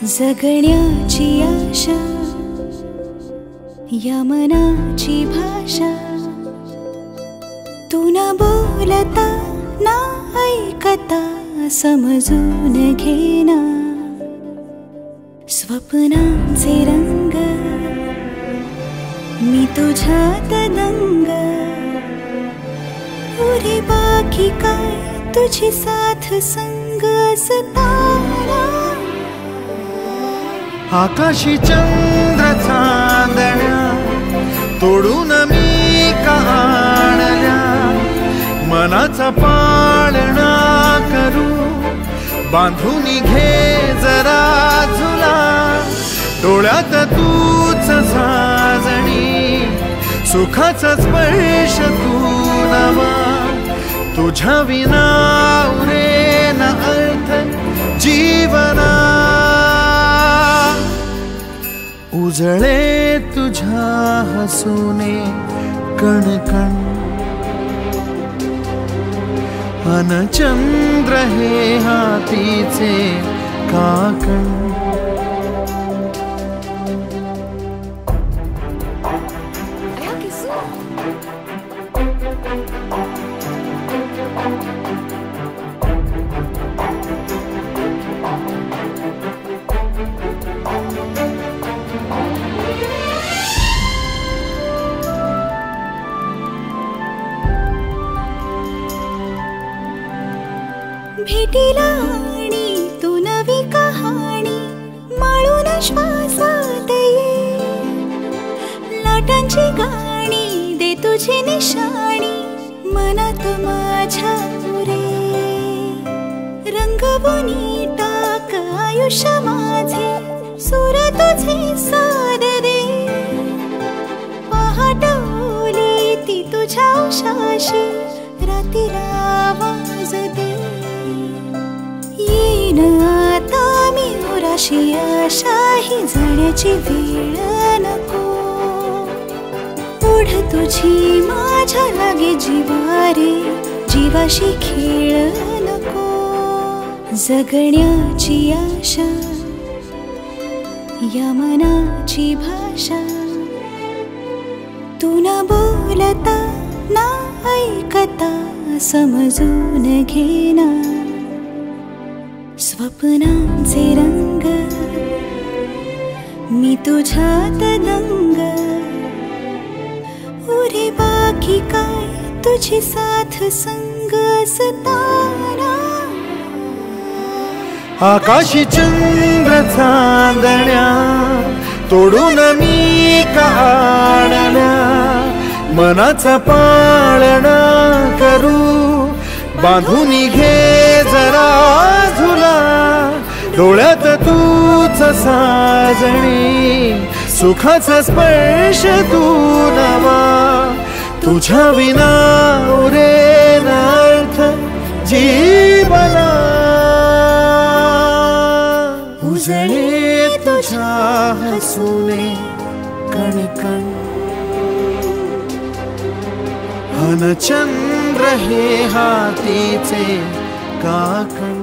जगण्याची आशा या मनाची भाषा, तू न बोलता ना ऐकता समजून घेना स्वप्नांचे रंग, मी तुझ्यात दंग, पुरे बाकी काय तुझी साथ संग असताना। आकाशी चंद्र चांदण्या तोडून मी का आणल्या, मनाचा पाळणा करू बांधून घे जरा झुला, डोळ्यात तूच साजणी सुखाचा स्पर्श तू नवा, तुझ्या विना उरेन अर्थ जीवना, उजळे तुझ्या हसूने कणकण, अन चंद्र हे हातीचे काकण। भेटीला आणि तू नवी कहाणी माळून श्वासात ये, लाटांची गाणी दे तुझी निशाणी मनात माझ्या रे, रंगवून टाक आयुष्य माझे सूर तुझे सार दे, पहाट ओली ती तुझ्या उशाशी रातीला आवाज दे, येईन आता मी उराशी आशाही जाण्याची वेळ नको, पुढ तुझी माझ्या लागे जीवारे जीवाशी खेळ नको, जगण्याची आशा या मनाची भाषा, तू न बोलता ना ऐकता समजून घेना स्वप्नांचे रंग, मी तुझ्यात दंग, उरे बाकी काय तुझी साथ संग असताना। आकाशी चंद्र चांदण्या तोडून मी का आणल्या, मनाचा पाळणा करू बांधून घे जरा झुला, डोळ्यात तूच साजणी सुखाचा स्पर्श तू नवा, तुझ्या विना उरेन अर्थ जीवना, उजळे तुझ्या हसूने कणकण, अन चंद्र हे हातीचे काकण।